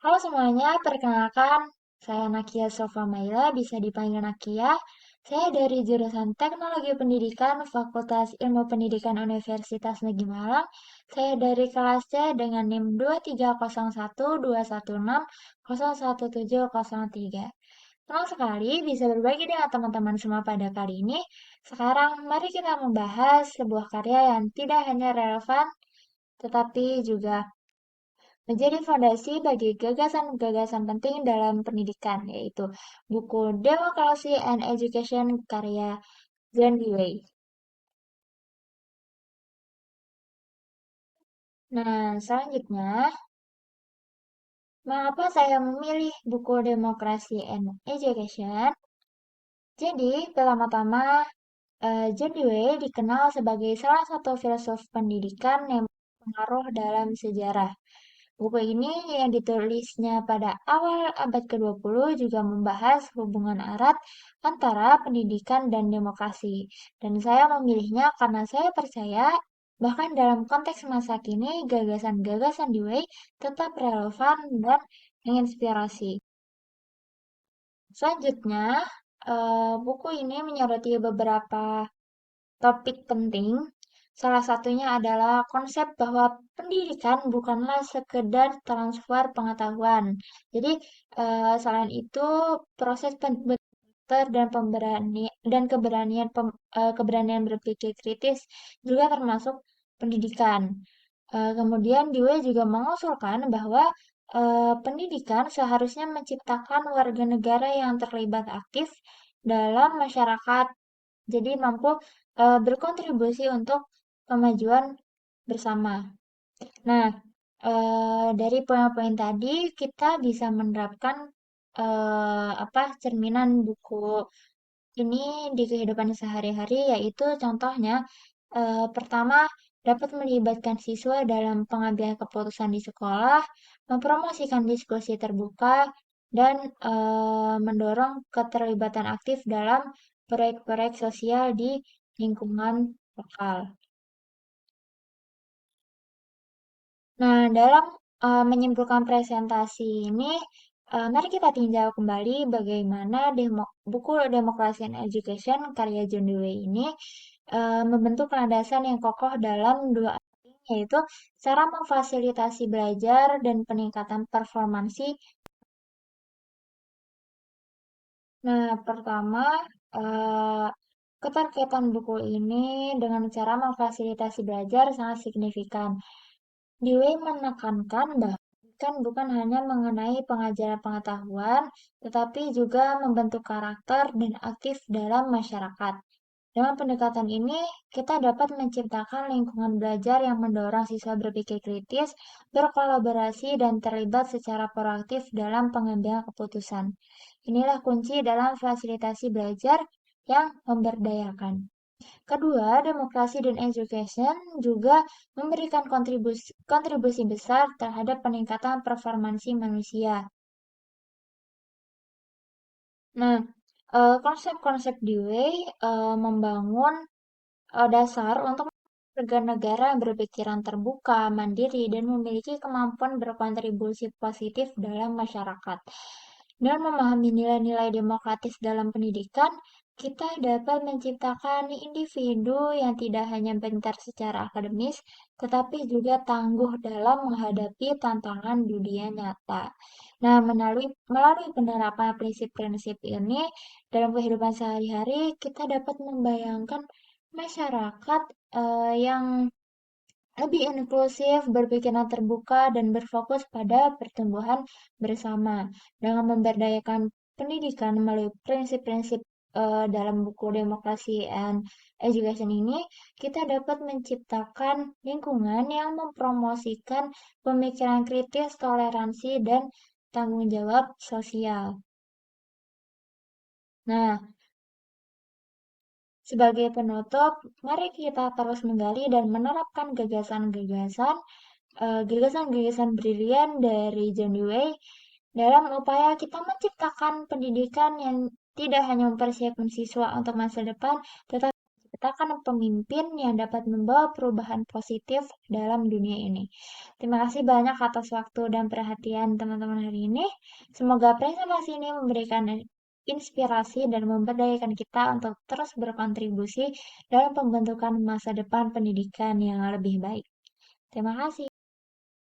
Halo semuanya, perkenalkan, saya Nakia Sofa Maila, bisa dipanggil Nakia. Saya dari jurusan Teknologi Pendidikan, Fakultas Ilmu Pendidikan Universitas Negeri Malang. Saya dari kelas C dengan NIM 2301216017003. Senang sekali bisa berbagi dengan teman-teman semua pada kali ini. Sekarang, mari kita membahas sebuah karya yang tidak hanya relevan, tetapi juga menjadi fondasi bagi gagasan-gagasan penting dalam pendidikan, yaitu buku Democracy and Education karya John Dewey. Nah, selanjutnya, mengapa saya memilih buku Democracy and Education? Jadi, pertama-tama, John Dewey dikenal sebagai salah satu filsuf pendidikan yang berpengaruh dalam sejarah. Buku ini yang ditulisnya pada awal abad ke-20 juga membahas hubungan erat antara pendidikan dan demokrasi. Dan saya memilihnya karena saya percaya bahkan dalam konteks masa kini gagasan-gagasan Dewey tetap relevan dan menginspirasi. Selanjutnya, buku ini menyoroti beberapa topik penting. Salah satunya adalah konsep bahwa pendidikan bukanlah sekedar transfer pengetahuan. Jadi, selain itu, proses pembentukan dan keberanian berpikir kritis juga termasuk pendidikan. Kemudian Dewey juga mengusulkan bahwa pendidikan seharusnya menciptakan warga negara yang terlibat aktif dalam masyarakat, jadi mampu berkontribusi untuk kemajuan bersama. Nah, dari poin-poin tadi kita bisa menerapkan apa cerminan buku ini di kehidupan sehari-hari, yaitu contohnya pertama dapat melibatkan siswa dalam pengambilan keputusan di sekolah, mempromosikan diskusi terbuka, dan mendorong keterlibatan aktif dalam proyek-proyek sosial di lingkungan lokal. Nah, dalam menyimpulkan presentasi ini, mari kita tinjau kembali bagaimana buku Democracy and Education karya John Dewey ini membentuk landasan yang kokoh dalam dua aspek, yaitu cara memfasilitasi belajar dan peningkatan performansi. Nah, pertama, eh, keterkaitan buku ini dengan cara memfasilitasi belajar sangat signifikan. Dewey menekankan bahwa pendidikan bukan hanya mengenai pengajaran pengetahuan, tetapi juga membentuk karakter dan aktif dalam masyarakat. Dengan pendekatan ini, kita dapat menciptakan lingkungan belajar yang mendorong siswa berpikir kritis, berkolaborasi, dan terlibat secara proaktif dalam pengambilan keputusan. Inilah kunci dalam fasilitasi belajar yang memberdayakan. Kedua, demokrasi dan education juga memberikan kontribusi besar terhadap peningkatan performansi manusia. Nah, konsep-konsep Dewey membangun dasar untuk negara-negara yang berpikiran terbuka, mandiri, dan memiliki kemampuan berkontribusi positif dalam masyarakat. Dengan memahami nilai-nilai demokratis dalam pendidikan, kita dapat menciptakan individu yang tidak hanya pintar secara akademis, tetapi juga tangguh dalam menghadapi tantangan dunia nyata. Nah, melalui penerapan prinsip-prinsip ini dalam kehidupan sehari-hari, kita dapat membayangkan masyarakat yang lebih inklusif, berpikiran terbuka, dan berfokus pada pertumbuhan bersama. Dengan memberdayakan pendidikan melalui prinsip-prinsip dalam buku Democracy and Education ini, kita dapat menciptakan lingkungan yang mempromosikan pemikiran kritis, toleransi, dan tanggung jawab sosial. Nah, sebagai penutup, mari kita terus menggali dan menerapkan gagasan-gagasan brilian dari John Dewey dalam upaya kita menciptakan pendidikan yang tidak hanya mempersiapkan siswa untuk masa depan, tetapi menciptakan pemimpin yang dapat membawa perubahan positif dalam dunia ini. Terima kasih banyak atas waktu dan perhatian teman-teman hari ini. Semoga presentasi ini memberikan inspirasi dan memberdayakan kita untuk terus berkontribusi dalam pembentukan masa depan pendidikan yang lebih baik. Terima kasih.